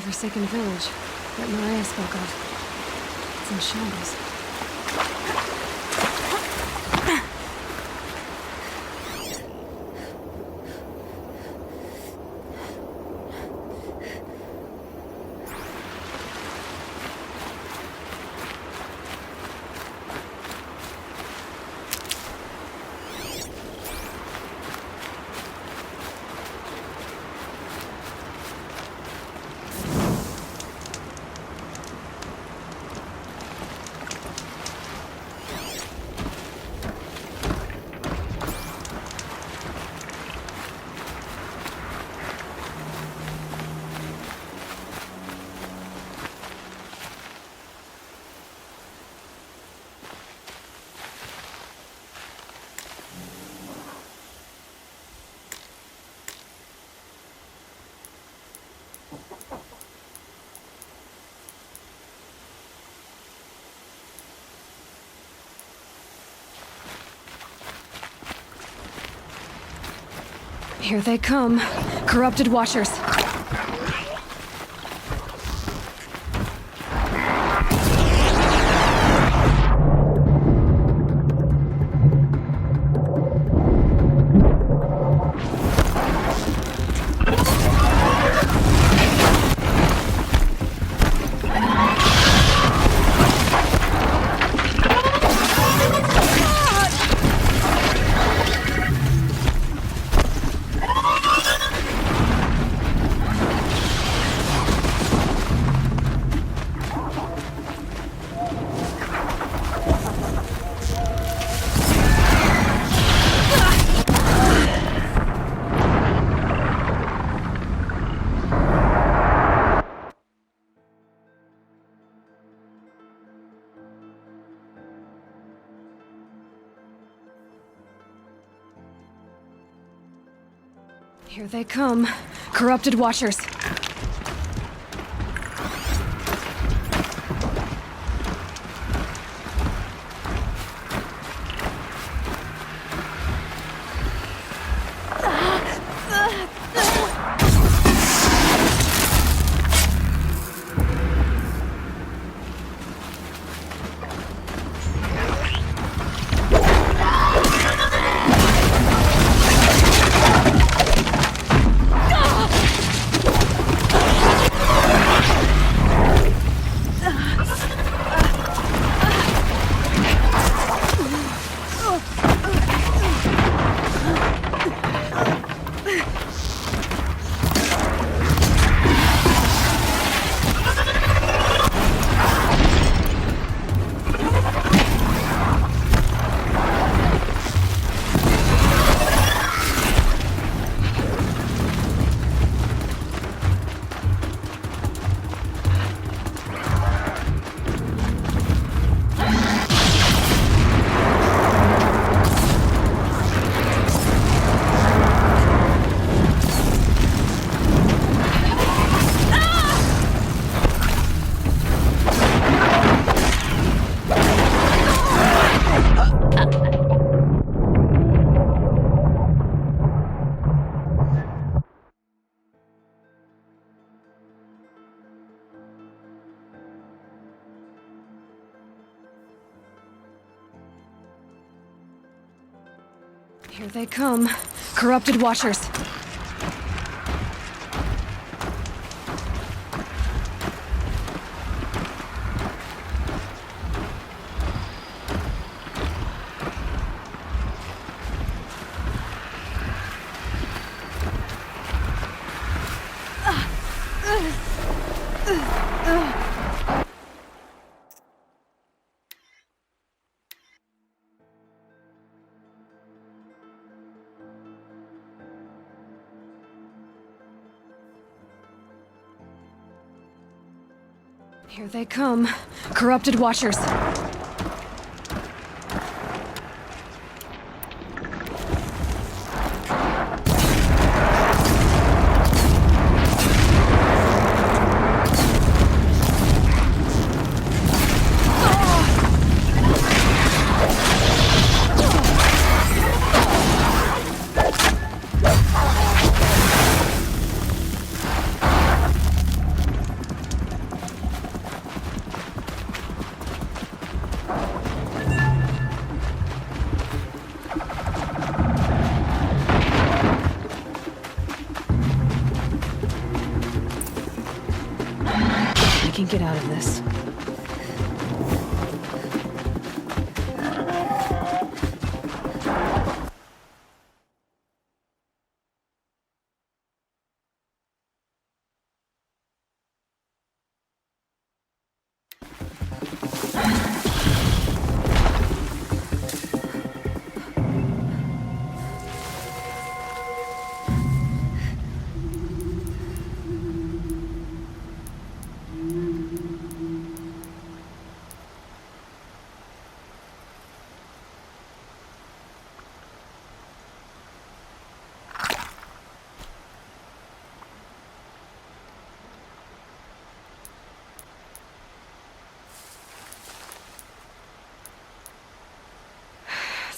godforsaken village that Maria spoke of. It's in shambles. Here they come. Corrupted Watchers. Here they come. Corrupted Watchers. Here they come. Corrupted Watchers. Here they come. Corrupted Watchers.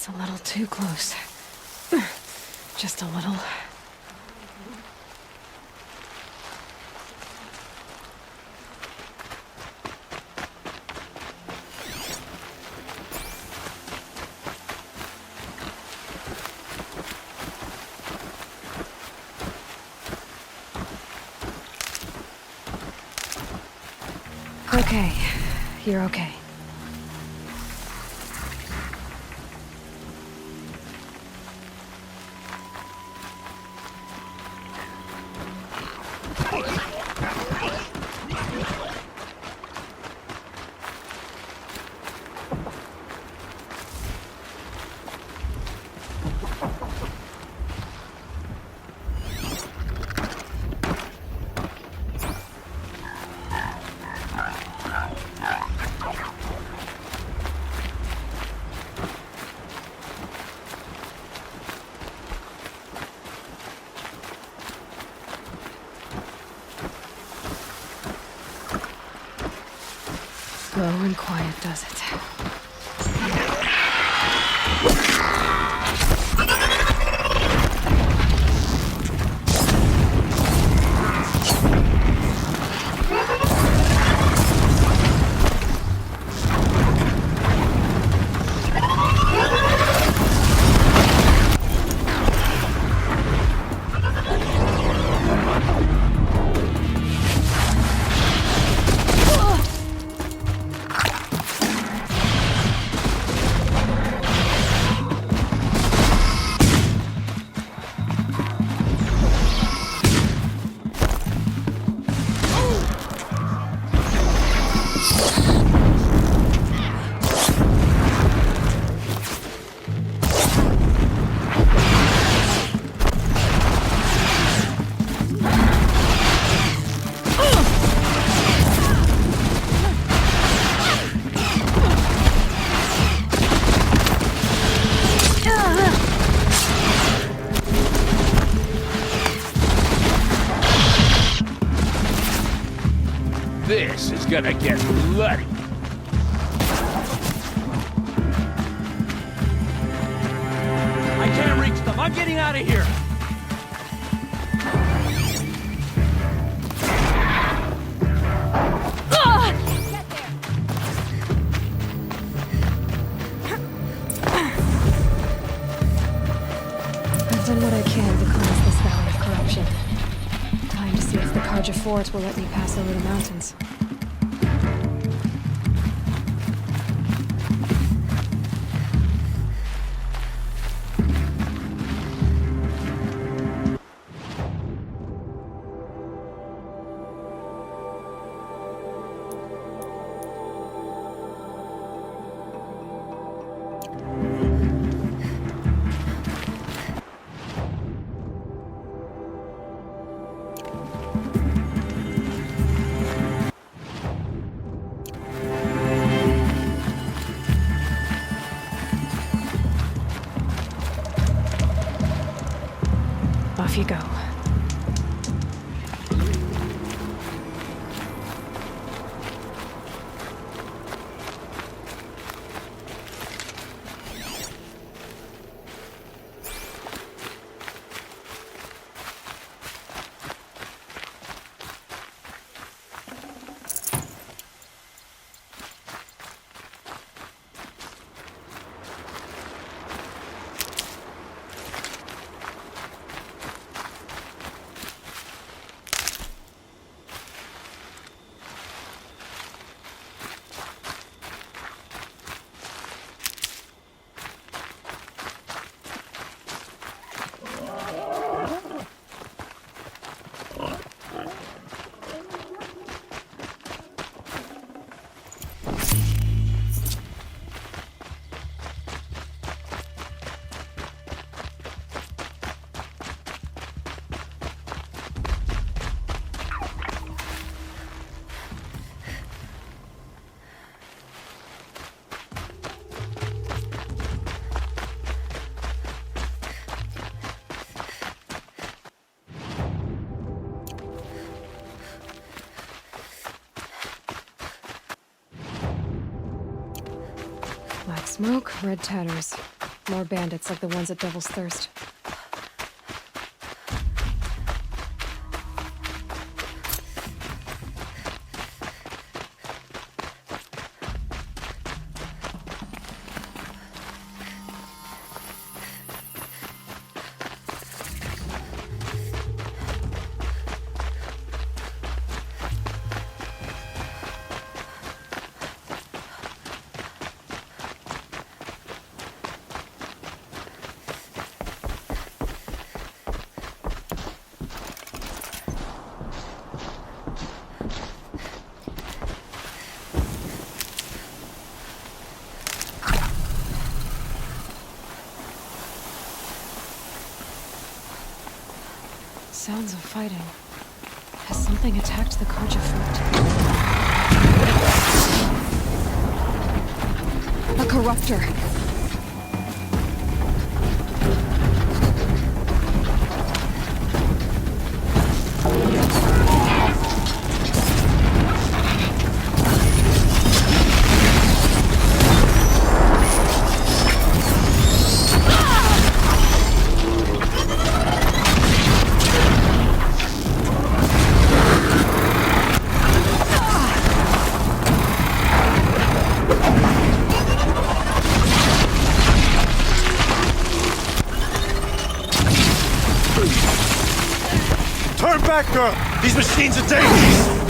It's a little too close. Just a little. Okay, you're okay. Slow and quiet does it. This is gonna get bloody. I can't reach them. I'm getting out of here. I've done what I can to cleanse this valley of corruption. Time to see if the Karja Fort will let me pass over the mountains. Off you go. Black smoke, red tatters. More bandits like the ones at Devil's Thirst. Sounds of fighting. Has something attacked the Karja fort? A corruptor! Turn back, girl! These machines are dangerous!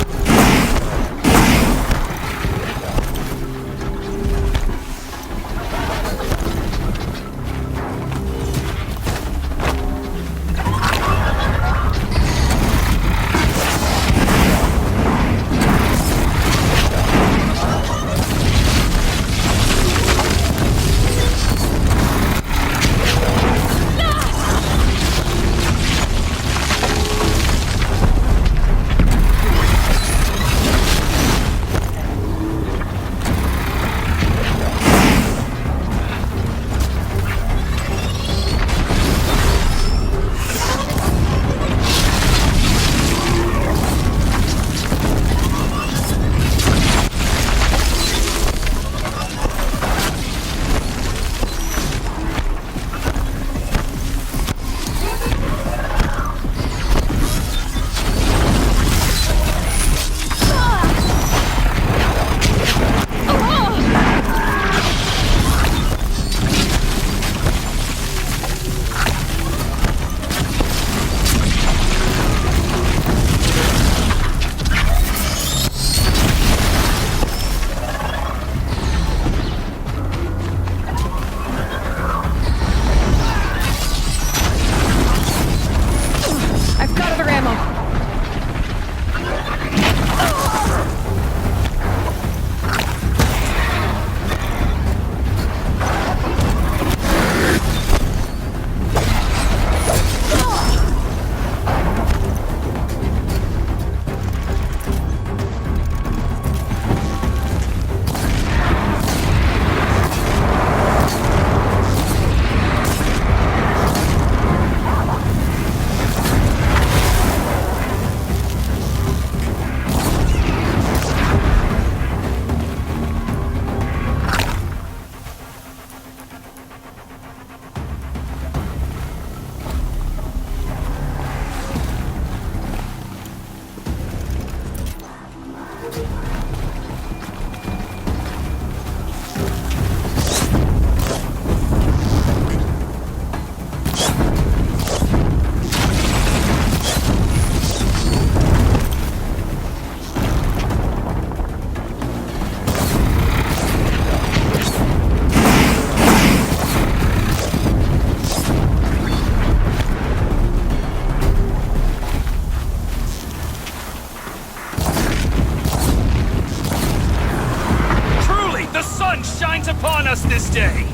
Upon us this day!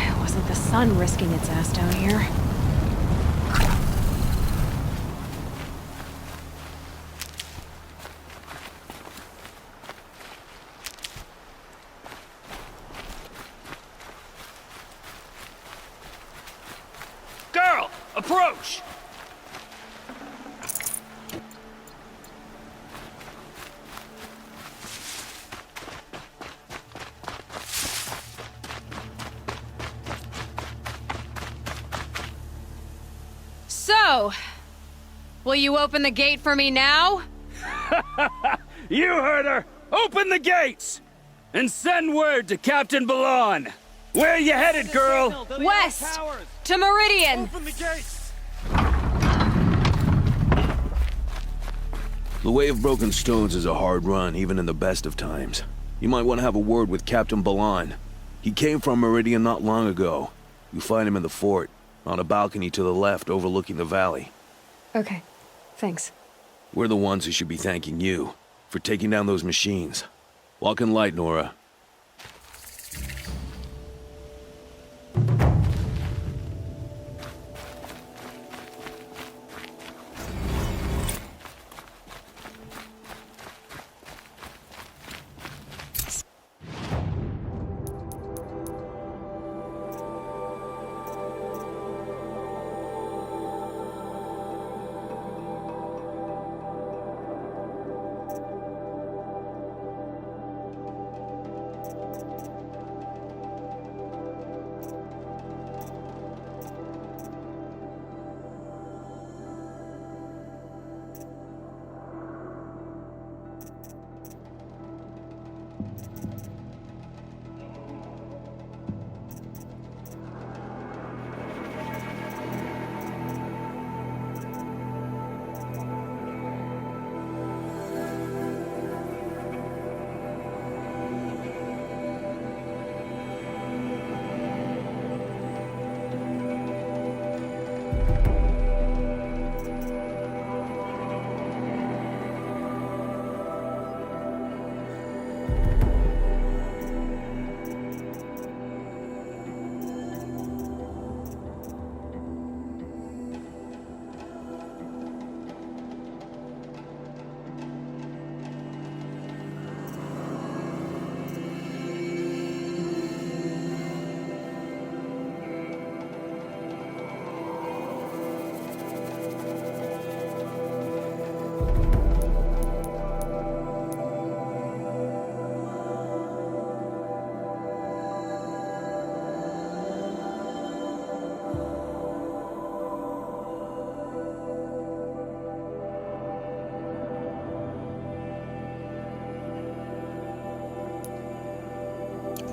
It wasn't the sun risking its ass down here. Girl, approach! So, will you open the gate for me now? You heard her! Open the gates! And send word to Captain Ballon! Where you headed, girl? West! To Meridian! Open the gates! The Way of Broken Stones is a hard run, even in the best of times. You might want to have a word with Captain Ballon. He came from Meridian not long ago. You find him in the fort, on a balcony to the left overlooking the valley. Okay, thanks. We're the ones who should be thanking you for taking down those machines. Walk in light, Nora.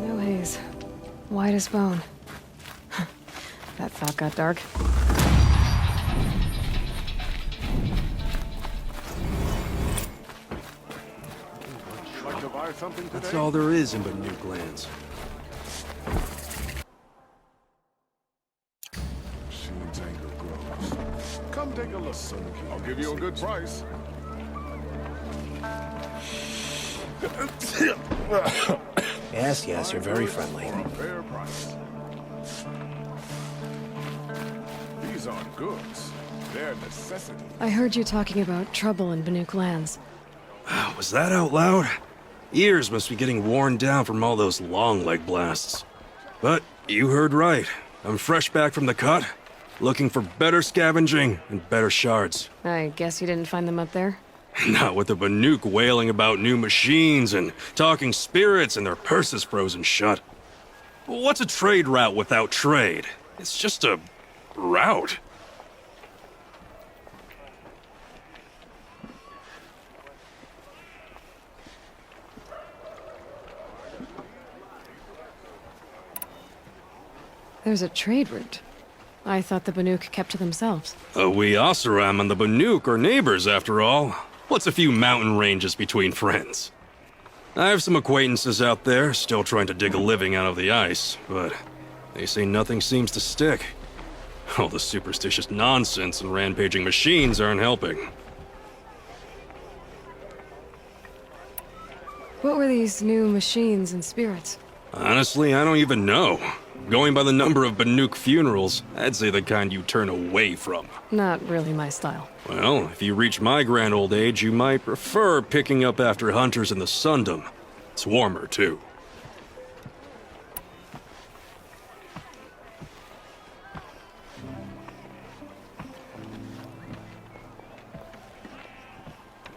No haze. White as bone. That thought got dark. Like to buy something today? That's all there is in Banuk lands. Machine's anger grows. Come take a look. I'll give you a good price. Yes, you're very friendly. For a fair price. These aren't goods. They're necessities. I heard you talking about trouble in Banuk lands. Was that out loud? Ears must be getting worn down from all those long leg blasts. But you heard right. I'm fresh back from the cut, looking for better scavenging and better shards. I guess you didn't find them up there? Not with the Banuk wailing about new machines and talking spirits and their purses frozen shut. What's a trade route without trade? It's just a route. There's a trade route. I thought the Banuk kept to themselves. We ASAR and the Banuk are neighbors, after all. What's a few mountain ranges between friends? I have some acquaintances out there, still trying to dig a living out of the ice, but they say nothing seems to stick. All the superstitious nonsense and rampaging machines aren't helping. What were these new machines and spirits? Honestly, I don't even know. Going by the number of Banuk funerals, I'd say the kind you turn away from. Not really my style. Well, if you reach my grand old age, you might prefer picking up after hunters in the Sundom. It's warmer, too.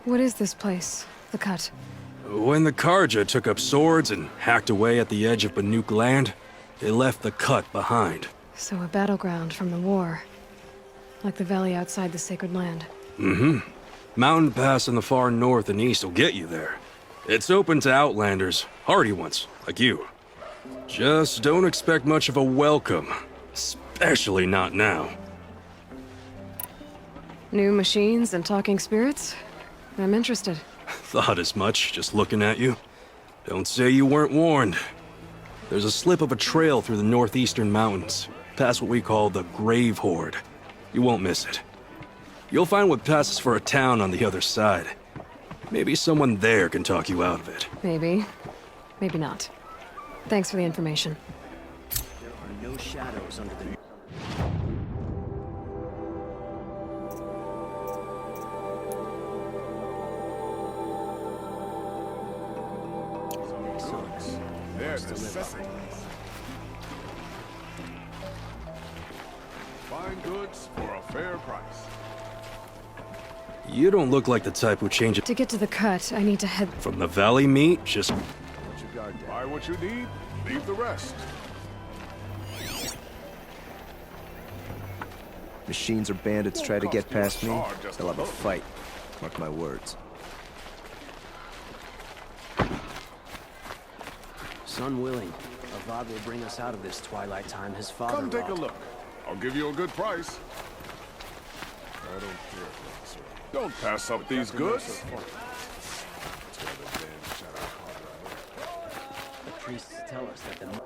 What is this place? The Cut? When the Karja took up swords and hacked away at the edge of Banuk land, they left the Cut behind. So a battleground from the war. Like the valley outside the sacred land. Mountain pass in the far north and east will get you there. It's open to outlanders, hardy ones, like you. Just don't expect much of a welcome. Especially not now. New machines and talking spirits? I'm interested. Thought as much, just looking at you. Don't say you weren't warned. There's a slip of a trail through the northeastern mountains, past what we call the Grave Horde. You won't miss it. You'll find what passes for a town on the other side. Maybe someone there can talk you out of it. Maybe. Maybe not. Thanks for the information. There are no shadows under the... There's necessity. Fine goods for a fair price. You don't look like the type who changes To get to the cut, I need to head... from the valley meat, just... Buy what you need, leave the rest. Machines or bandits try to get past me, they'll have a fight. Mark my words. Son willing, Avad will bring us out of this twilight time his father Come take a wrought. look. I'll give you a good price. I don't care, officer. Don't pass up these goods. The priests tell us that the...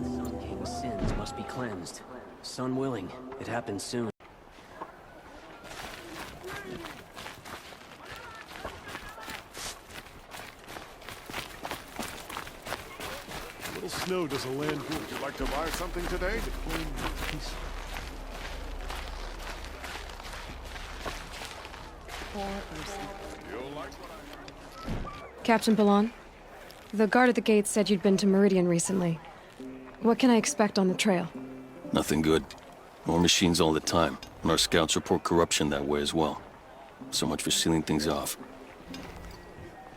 Sun King's sins must be cleansed. Son willing, it happens soon. A little snow does a land good. Would you like to buy something today? You'll like what Captain Balan? The guard at the gate said you'd been to Meridian recently. What can I expect on the trail? Nothing good. More machines all the time, and our scouts report corruption that way as well. So much for sealing things off.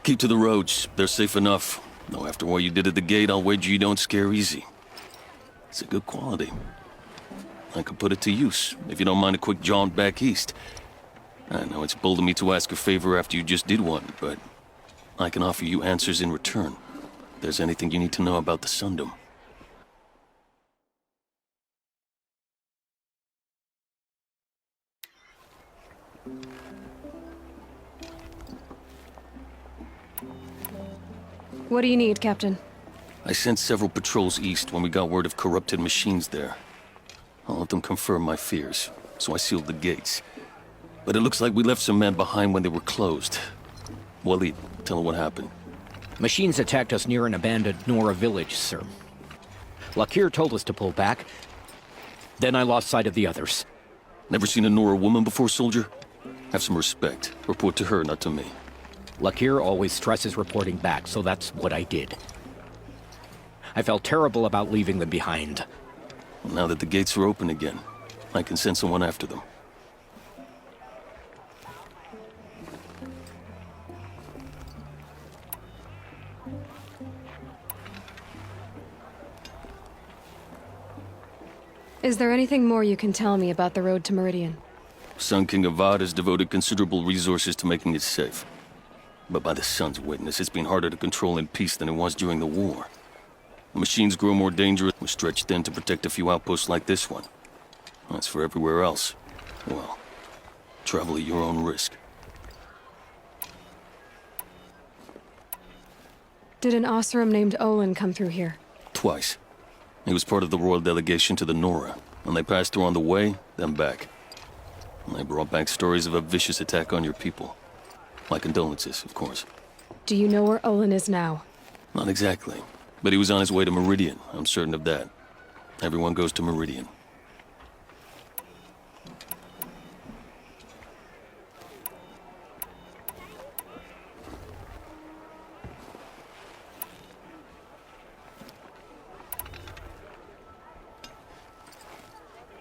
Keep to the roads. They're safe enough. Though after what you did at the gate, I'll wager you don't scare easy. It's a good quality. I could put it to use, if you don't mind a quick jaunt back east. I know it's bold of me to ask a favor after you just did one, but I can offer you answers in return. If there's anything you need to know about the Sundom. What do you need, Captain? I sent several patrols east when we got word of corrupted machines there. All of them confirmed my fears, so I sealed the gates. But it looks like we left some men behind when they were closed. Waleed, tell them what happened. Machines attacked us near an abandoned Nora village, sir. Lakir told us to pull back. Then I lost sight of the others. Never seen a Nora woman before, soldier? Have some respect. Report to her, not to me. Lakir always stresses reporting back, so that's what I did. I felt terrible about leaving them behind. Well, now that the gates are open again, I can send someone after them. Is there anything more you can tell me about the road to Meridian? Sun King Avad has devoted considerable resources to making it safe. But by the Sun's witness, it's been harder to control in peace than it was during the war. The machines grow more dangerous. We're stretched thin to protect a few outposts like this one. As for everywhere else, well, travel at your own risk. Did an Oseram named Olin come through here? Twice. He was part of the royal delegation to the Nora, and they passed through on the way, then back. And they brought back stories of a vicious attack on your people. My condolences, of course. Do you know where Olin is now? Not exactly, but he was on his way to Meridian, I'm certain of that. Everyone goes to Meridian.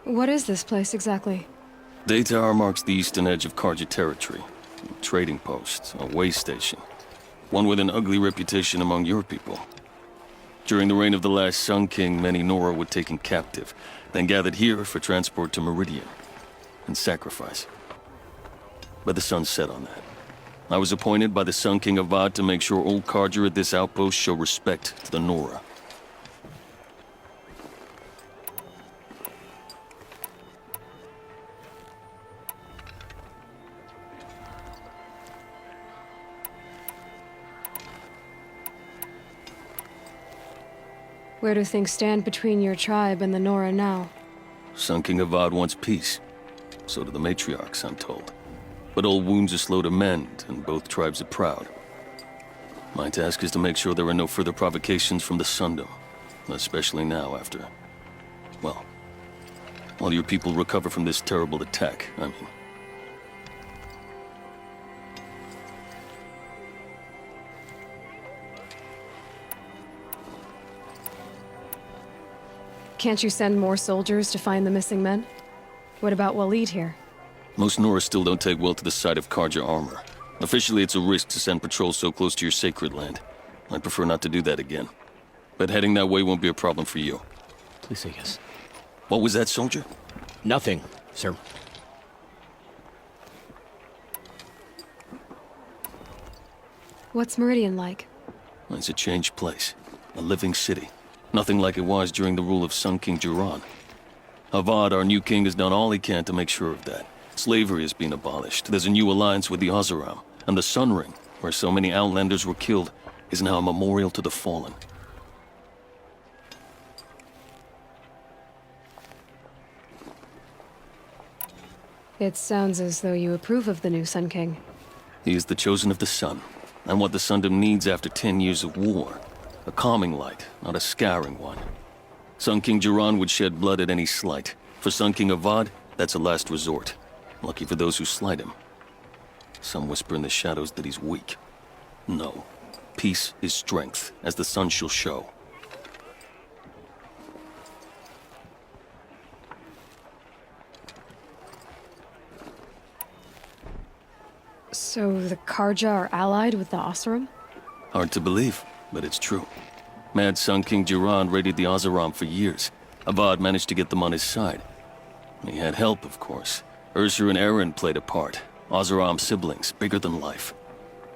What is this place exactly? Daytower marks the eastern edge of Karja territory. A trading post, a way station. One with an ugly reputation among your people. During the reign of the last Sun King, many Nora were taken captive, then gathered here for transport to Meridian, and sacrifice. But the sun set on that. I was appointed by the Sun King Avad to make sure old Karja at this outpost show respect to the Nora. Where do things stand between your tribe and the Nora now? Sun King Avad wants peace. So do the matriarchs, I'm told. But old wounds are slow to mend, and both tribes are proud. My task is to make sure there are no further provocations from the Sundom. Especially now after... well... while your people recover from this terrible attack, I mean. Can't you send more soldiers to find the missing men? What about Waleed here? Most Nora still don't take well to the sight of Karja armor. Officially, it's a risk to send patrols so close to your sacred land. I'd prefer not to do that again. But heading that way won't be a problem for you. Please say yes. What was that, soldier? Nothing, sir. What's Meridian like? It's a changed place. A living city. Nothing like it was during the rule of Sun King Jiran. Avad, our new king, has done all he can to make sure of that. Slavery has been abolished. There's a new alliance with the ASAR, and the Sun Ring, where so many Outlanders were killed, is now a memorial to the fallen. It sounds as though you approve of the new Sun King. He is the chosen of the sun, and what the Sundom needs after 10 years of war. A calming light, not a scouring one. Sun King Jiran would shed blood at any slight. For Sun King Avad, that's a last resort. Lucky for those who slight him. Some whisper in the shadows that he's weak. No. Peace is strength, as the sun shall show. So the Karja are allied with the Oseram? Hard to believe, but it's true. Mad Sun King Jiran raided the Oseram for years. Avad managed to get them on his side. He had help, of course. Ursur and Eren played a part. Oseram siblings, bigger than life.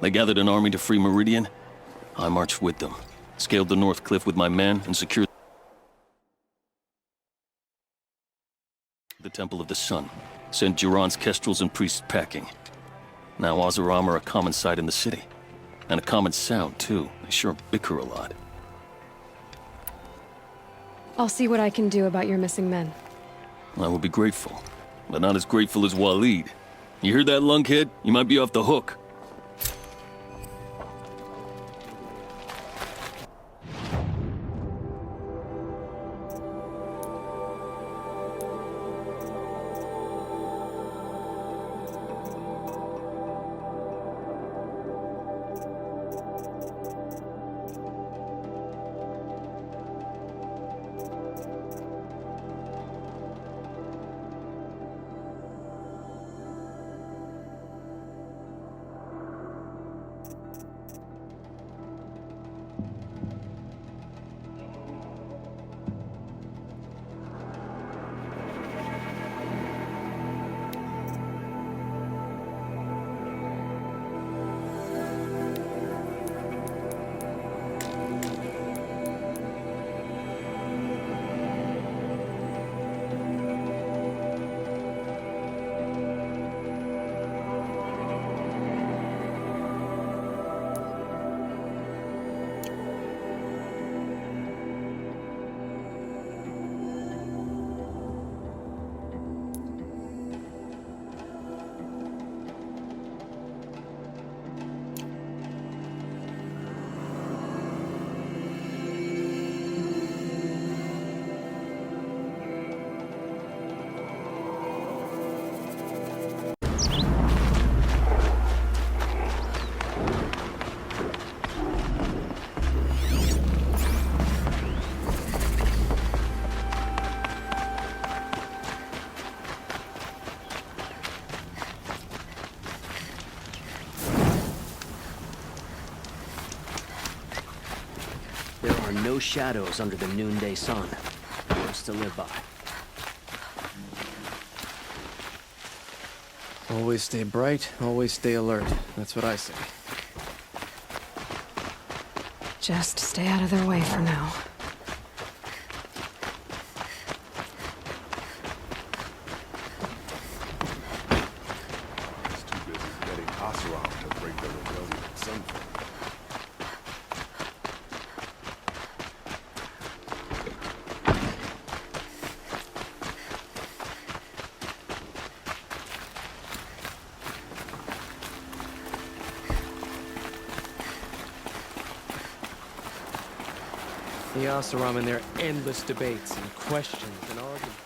They gathered an army to free Meridian. I marched with them. Scaled the North Cliff with my men and secured the Temple of the Sun. Sent Jiran's kestrels and priests packing. Now Oseram are a common sight in the city. And a common sound, too. They sure bicker a lot. I'll see what I can do about your missing men. I will be grateful. But not as grateful as Waleed. You hear that, lunkhead? You might be off the hook. are no shadows under the noonday sun. Words to live by. Always stay bright, always stay alert. That's what I say. Just stay out of their way for now. He's too busy getting ASAR to break the rebellion at sunset. The ASAR in their endless debates and questions and arguments.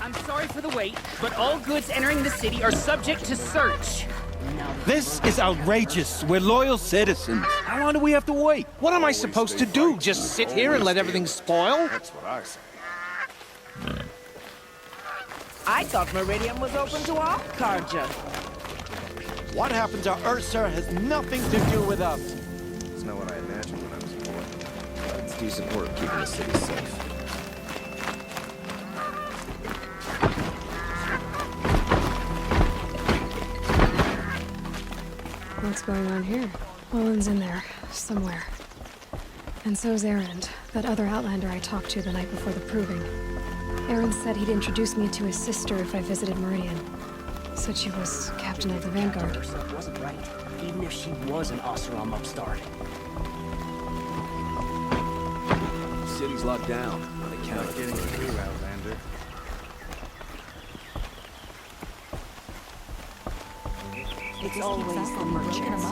I'm sorry for the wait, but all goods entering the city are subject to search. This is outrageous. We're loyal citizens. How long do we have to wait? What am I supposed to do? Just sit here and let everything spoil? That's what I say. I thought Meridian was open to all Carja. What happened to Ursa has nothing to do with us. It's not what I imagined when I was born. But it's decent work keeping the city safe. What's going on here? Owen's in there, somewhere. And so's Erend, that other Outlander I talked to the night before the proving. Erend said he'd introduce me to his sister if I visited Meridian. Said she was captain of the Vanguard. Herself wasn't right, even if she was an Oseram upstart. The city's locked down on account of Getting through, Outlander. It's always the merchants.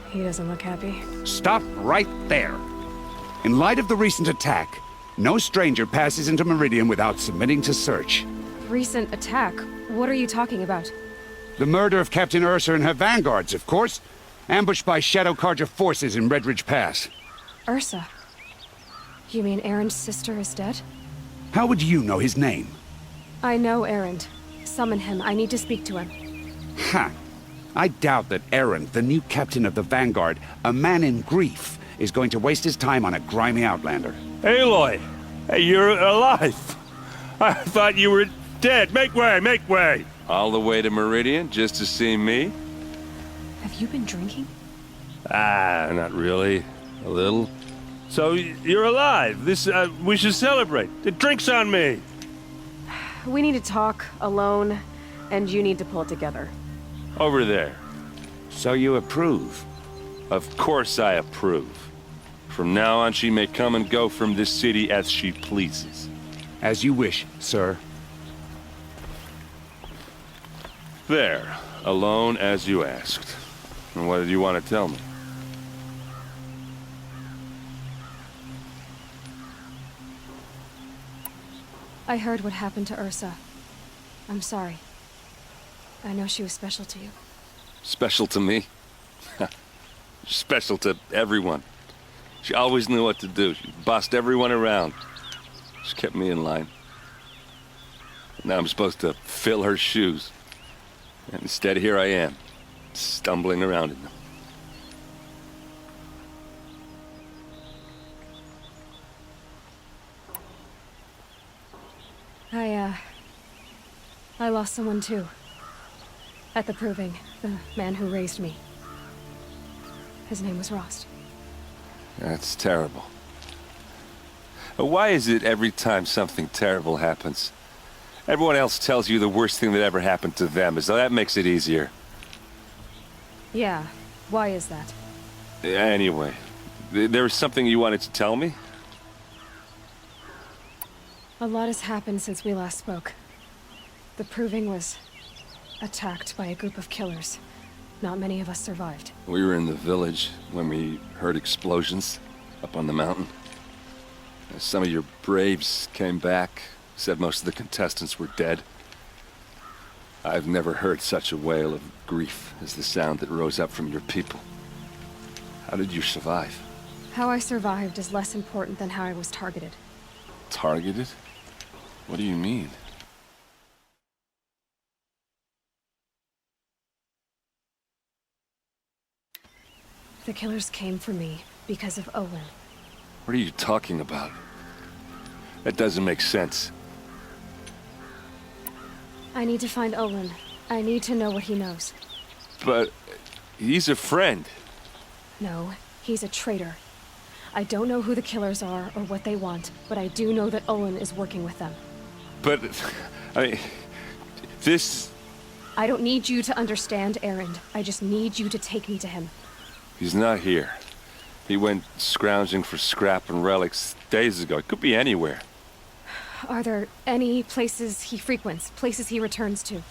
He doesn't look happy. Stop right there. In light of the recent attack, no stranger passes into Meridian without submitting to search. Recent attack? What are you talking about? The murder of Captain Ursa and her vanguards, of course. Ambushed by Shadow Carja forces in Redridge Pass. Ursa? You mean Erend's sister is dead? How would you know his name? I know Erend. Summon him. I need to speak to him. Ha! I doubt that Erend, the new captain of the Vanguard, a man in grief, is going to waste his time on a grimy outlander. Aloy! Hey, you're alive! I thought you were dead. Make way, make way! All the way to Meridian just to see me? Have you been drinking? Ah, not really. A little. So, you're alive. We should celebrate. The drink's on me. We need to talk alone, and you need to pull it together. Over there. So you approve? Of course I approve. From now on, she may come and go from this city as she pleases. As you wish, sir. There. Alone as you asked. And what did you want to tell me? I heard what happened to Ursa. I'm sorry. I know she was special to you. Special to me? Special to everyone. She always knew what to do. She bossed everyone around. She kept me in line. Now I'm supposed to fill her shoes. And instead, here I am, stumbling around in them. I lost someone too. At the proving, the man who raised me. His name was Rost. That's terrible. Why is it every time something terrible happens, everyone else tells you the worst thing that ever happened to them, as though that makes it easier? Yeah. Why is that? Anyway, there was something you wanted to tell me? A lot has happened since we last spoke. The Proving was attacked by a group of killers. Not many of us survived. We were in the village when we heard explosions up on the mountain. Some of your braves came back, said most of the contestants were dead. I've never heard such a wail of grief as the sound that rose up from your people. How did you survive? How I survived is less important than how I was targeted. Targeted? What do you mean? The killers came for me because of Owen. What are you talking about? That doesn't make sense. I need to find Owen. I need to know what he knows. But he's a friend. No, he's a traitor. I don't know who the killers are or what they want, but I do know that Owen is working with them. But, I mean, this... I don't need you to understand, Erend. I just need you to take me to him. He's not here. He went scrounging for scrap and relics days ago. It could be anywhere. Are there any places he frequents, places he returns to?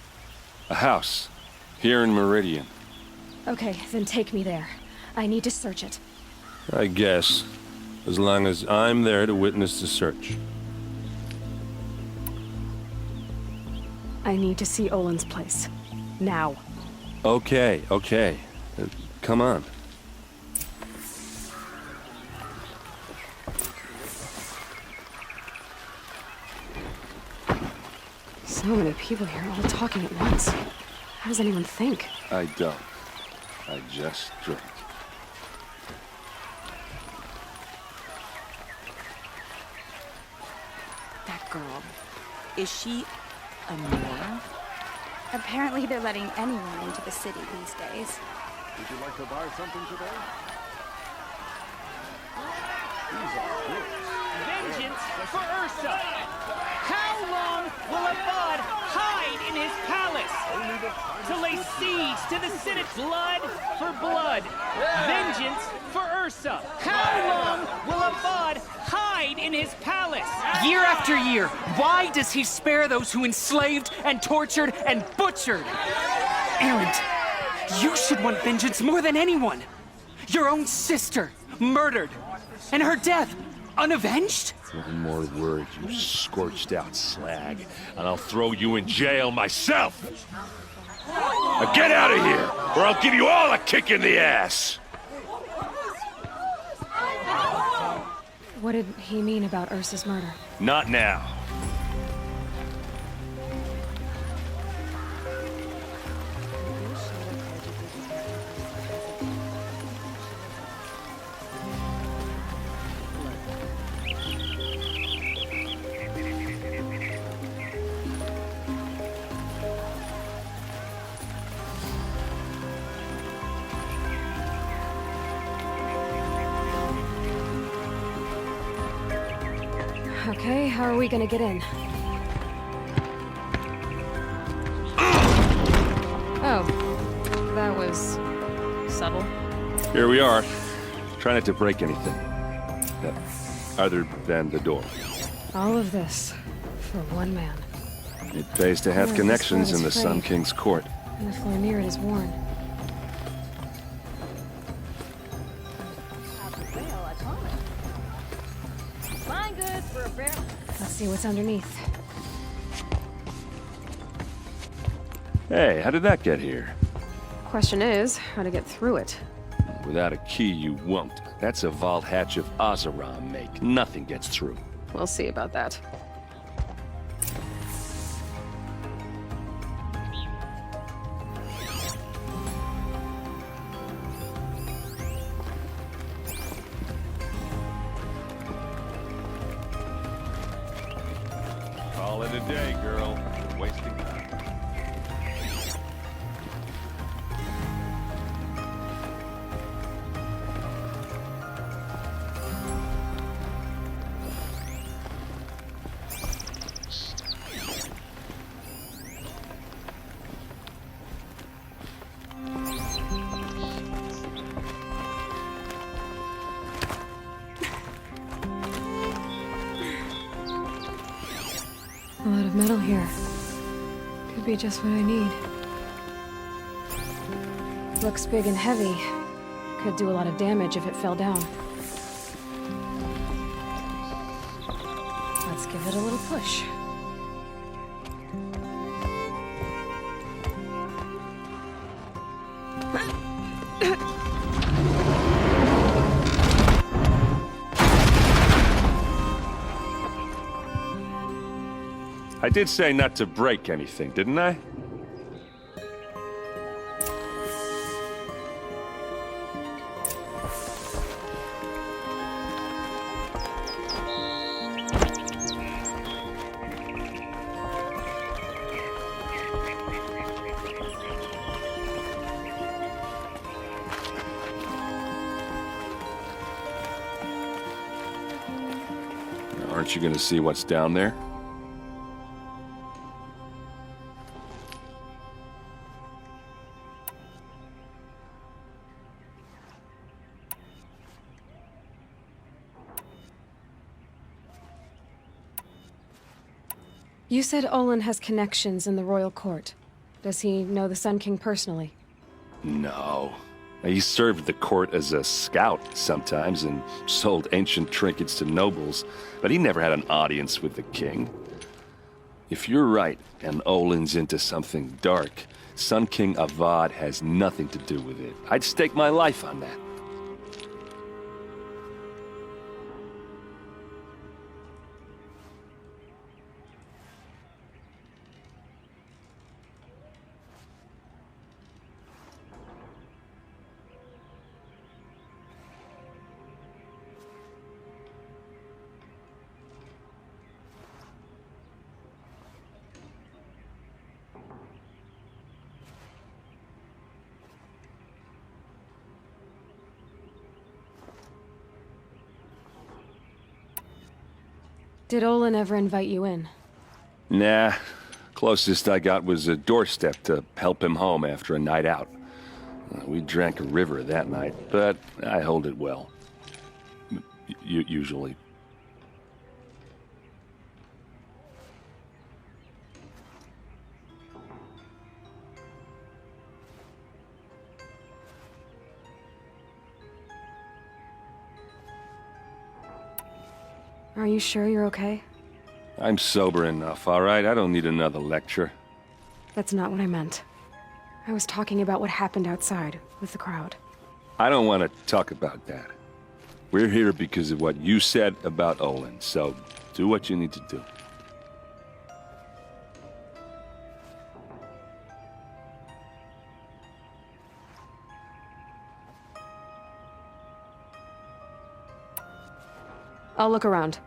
A house. Here in Meridian. Okay, then take me there. I need to search it. I guess. As long as I'm there to witness the search. I need to see Olin's place. Now. Okay, okay. Come on. So many people here, all talking at once. How does anyone think? I don't. I just drink. That girl. Is she a Nora? Apparently they're letting anyone into the city these days. Would you like to buy something today? These are good. Vengeance for Ursa! How long will Abad hide in his palace? To lay siege to the Senate. Blood for blood. Vengeance for Ursa. How long will Abad hide in his palace? Year after year, why does he spare those who enslaved and tortured and butchered? Erend, you should want vengeance more than anyone. Your own sister, murdered, and her death, unavenged? One more word, you scorched out slag, and I'll throw you in jail myself! Now get out of here, or I'll give you all a kick in the ass! What did he mean about Ursa's murder? Not now. Okay, how are we gonna get in? Oh, that was subtle. Here we are. Try not to break anything. Other than the door. All of this for one man. It pays to have Yeah, connections this in the is Sun great. King's court. And the floor near it is worn. Fine goods for a barrel. Let's see what's underneath. Hey, how did that get here? Question is, how to get through it. Without a key, you won't. That's a vault hatch of ASAR make. Nothing gets through. We'll see about that. Call it a day, girl. You're wasting time. of metal here. Could be just what I need. Looks big and heavy. Could do a lot of damage if it fell down. Let's give it a little push. I did say not to break anything, didn't I? Aren't you gonna see what's down there? You said Olin has connections in the royal court. Does he know the Sun King personally? No. He served the court as a scout sometimes and sold ancient trinkets to nobles, but he never had an audience with the king. If you're right, and Olin's into something dark, Sun King Avad has nothing to do with it. I'd stake my life on that. Did Olin ever invite you in? Nah. Closest I got was a doorstep to help him home after a night out. We drank a river that night, but I hold it well. Usually. Are you sure you're okay? I'm sober enough, all right? I don't need another lecture. That's not what I meant. I was talking about what happened outside, with the crowd. I don't want to talk about that. We're here because of what you said about Olin, so do what you need to do. I'll look around.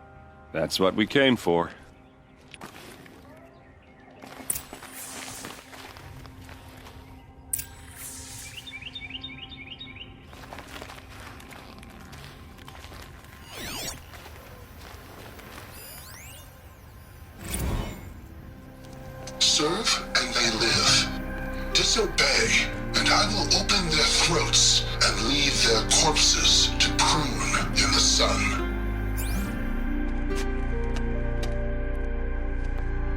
That's what we came for. Serve and they live. Disobey, and I will open their throats and leave their corpses to prune in the sun.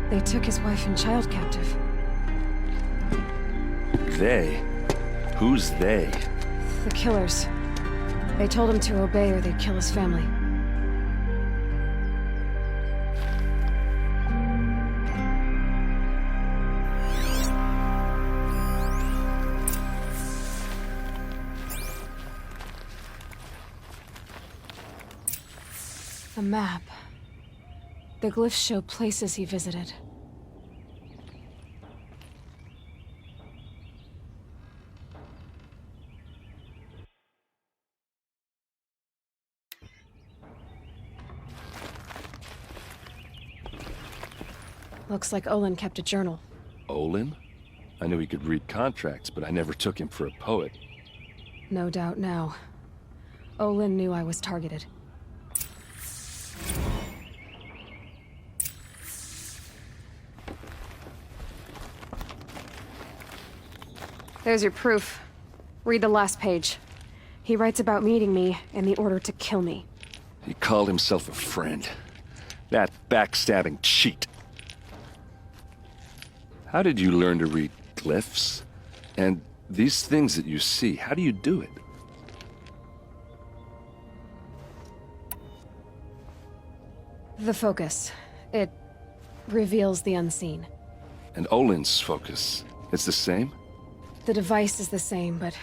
They took his wife and child captive. They? Who's they? The killers. They told him to obey or they'd kill his family. A map. The glyphs show places he visited. Looks like Olin kept a journal. Olin? I knew he could read contracts, but I never took him for a poet. No doubt now. Olin knew I was targeted. There's your proof. Read the last page. He writes about meeting me and the order to kill me. He called himself a friend. That backstabbing cheat. How did you learn to read glyphs? And these things that you see, how do you do it? The focus. It reveals the unseen. And Olin's focus, it's the same? The device is the same, but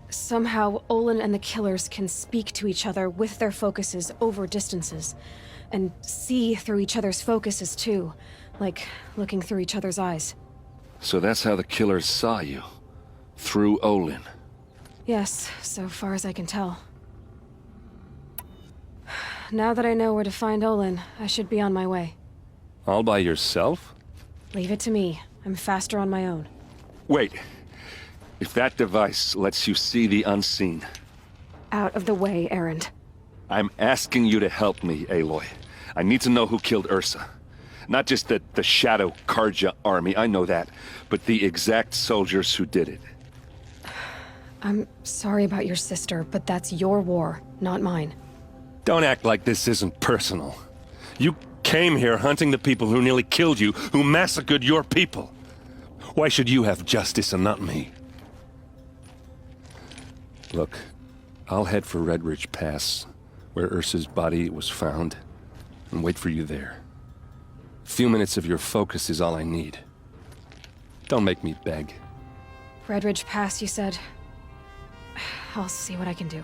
somehow Olin and the killers can speak to each other with their focuses over distances, and see through each other's focuses too, like looking through each other's eyes. So that's how the killers saw you, through Olin. Yes, so far as I can tell. Now that I know where to find Olin, I should be on my way. All by yourself? Leave it to me. I'm faster on my own. Wait. If that device lets you see the unseen... Out of the way, Erend. I'm asking you to help me, Aloy. I need to know who killed Ursa. Not just the Shadow Karja army, I know that, but the exact soldiers who did it. I'm sorry about your sister, but that's your war, not mine. Don't act like this isn't personal. You came here hunting the people who nearly killed you, who massacred your people. Why should you have justice and not me? Look, I'll head for Red Ridge Pass, where Ursa's body was found, and wait for you there. A few minutes of your focus is all I need. Don't make me beg. Red Ridge Pass, you said? I'll see what I can do.